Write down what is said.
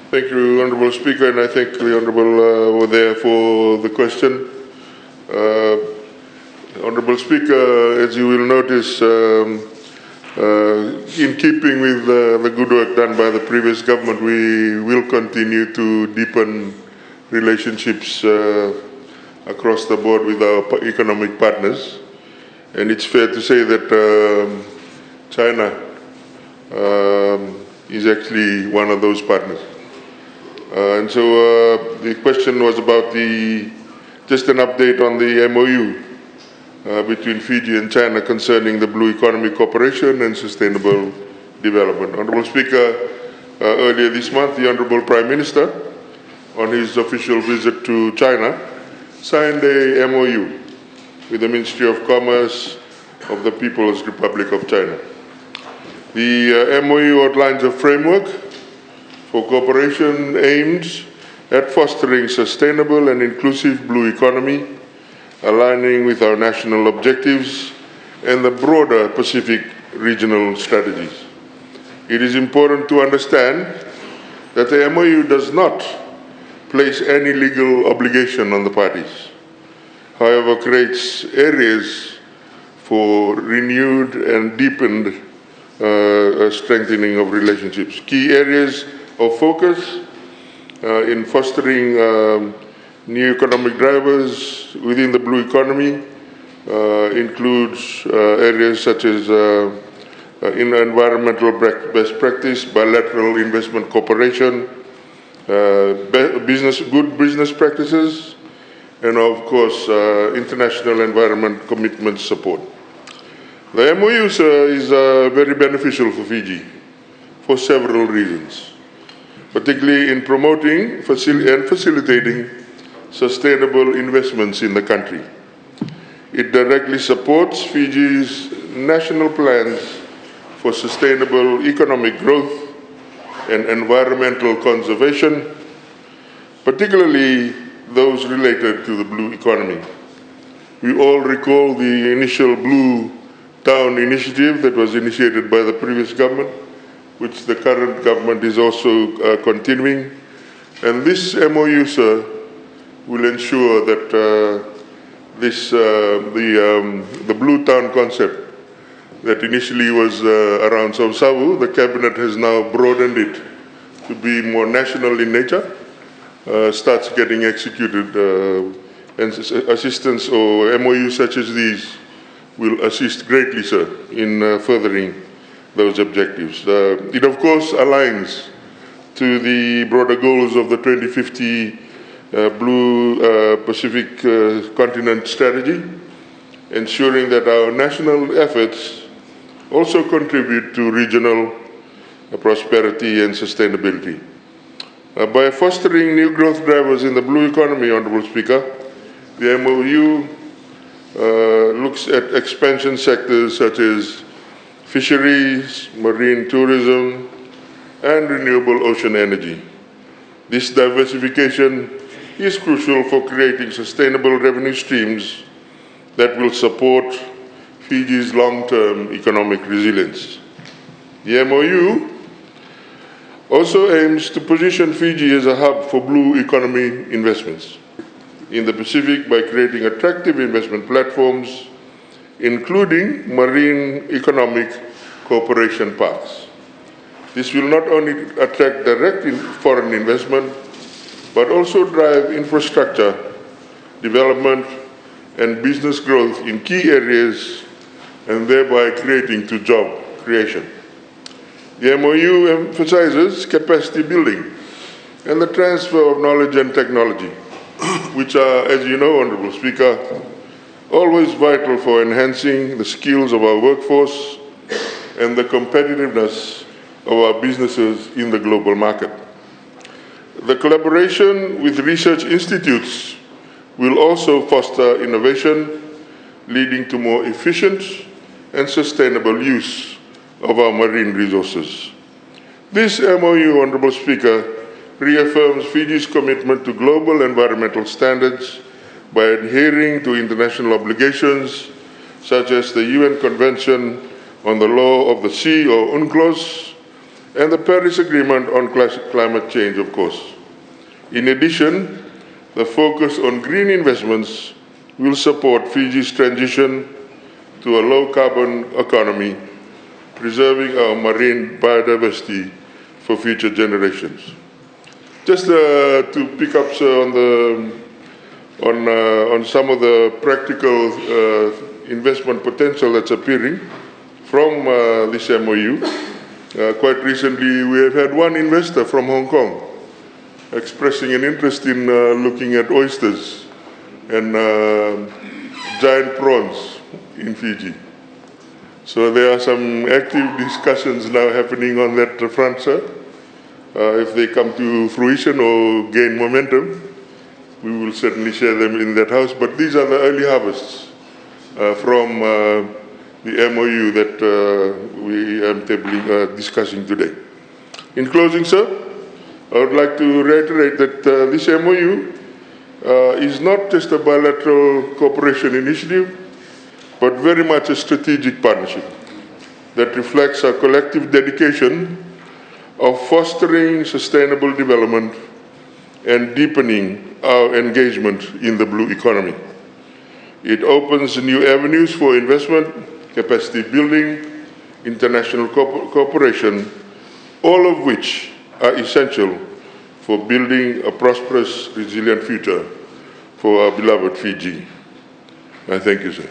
Thank you, Honourable Speaker, and I thank the Honourable over there for the question. Honourable Speaker, as you will notice, in keeping with the good work done by the previous government, we will continue to deepen relationships across the board with our economic partners. And it's fair to say that China is actually one of those partners. And so the question was about just an update on the MOU between Fiji and China concerning the Blue Economy Cooperation and Sustainable Development. Honourable Speaker, earlier this month, the Honourable Prime Minister, on his official visit to China, signed a MOU with the Ministry of Commerce of the People's Republic of China. The MOU outlines a framework for cooperation aimed at fostering sustainable and inclusive blue economy, aligning with our national objectives and the broader Pacific regional strategies. It is important to understand that the MOU does not place any legal obligation on the parties, however, creates areas for renewed and deepened strengthening of relationships. Key areas of focus in fostering new economic drivers within the blue economy includes areas such as in environmental best practice, bilateral investment cooperation, good business practices, and of course international environment commitment support. The MOU is very beneficial for Fiji for several reasons, particularly in promoting and facilitating sustainable investments in the country. It directly supports Fiji's national plans for sustainable economic growth and environmental conservation, particularly those related to the blue economy. We all recall the initial Blue Town initiative that was initiated by the previous government, which the current government is also continuing. And this MOU, sir, will ensure that the Blue Town concept that initially was around Savu, the Cabinet has now broadened it to be more national in nature, starts getting executed, and assistance or MOUs such as these will assist greatly, sir, in furthering those objectives. It, of course, aligns to the broader goals of the 2050 Blue Pacific Continent strategy, ensuring that our national efforts also contribute to regional prosperity and sustainability. By fostering new growth drivers in the blue economy, Honourable Speaker, the MOU looks at expansion sectors such as fisheries, marine tourism, and renewable ocean energy. This diversification is crucial for creating sustainable revenue streams that will support Fiji's long-term economic resilience. The MOU also aims to position Fiji as a hub for blue economy investments in the Pacific by creating attractive investment platforms, including marine economic cooperation parks. This will not only attract direct foreign investment, but also drive infrastructure development and business growth in key areas, and thereby creating job creation. The MOU emphasizes capacity building and the transfer of knowledge and technology, which are, as you know, Honourable Speaker, always vital for enhancing the skills of our workforce and the competitiveness of our businesses in the global market. The collaboration with research institutes will also foster innovation, leading to more efficient and sustainable use of our marine resources. This MOU, Honourable Speaker, reaffirms Fiji's commitment to global environmental standards by adhering to international obligations such as the UN Convention on the Law of the Sea, or UNCLOS, and the Paris Agreement on climate change, of course. In addition, the focus on green investments will support Fiji's transition to a low-carbon economy, preserving our marine biodiversity for future generations. Just to pick up, sir, on some of the practical investment potential that's appearing from this MOU. Quite recently, we have had one investor from Hong Kong expressing an interest in looking at oysters and giant prawns in Fiji. So there are some active discussions now happening on that front, sir. If they come to fruition or gain momentum, we will certainly share them in that house. But these are the early harvests from the MOU that we are discussing today. In closing, sir, I would like to reiterate that this MOU is not just a bilateral cooperation initiative, but very much a strategic partnership that reflects our collective dedication of fostering sustainable development and deepening our engagement in the blue economy. It opens new avenues for investment, capacity building, international cooperation, all of which are essential for building a prosperous, resilient future for our beloved Fiji. I thank you, sir.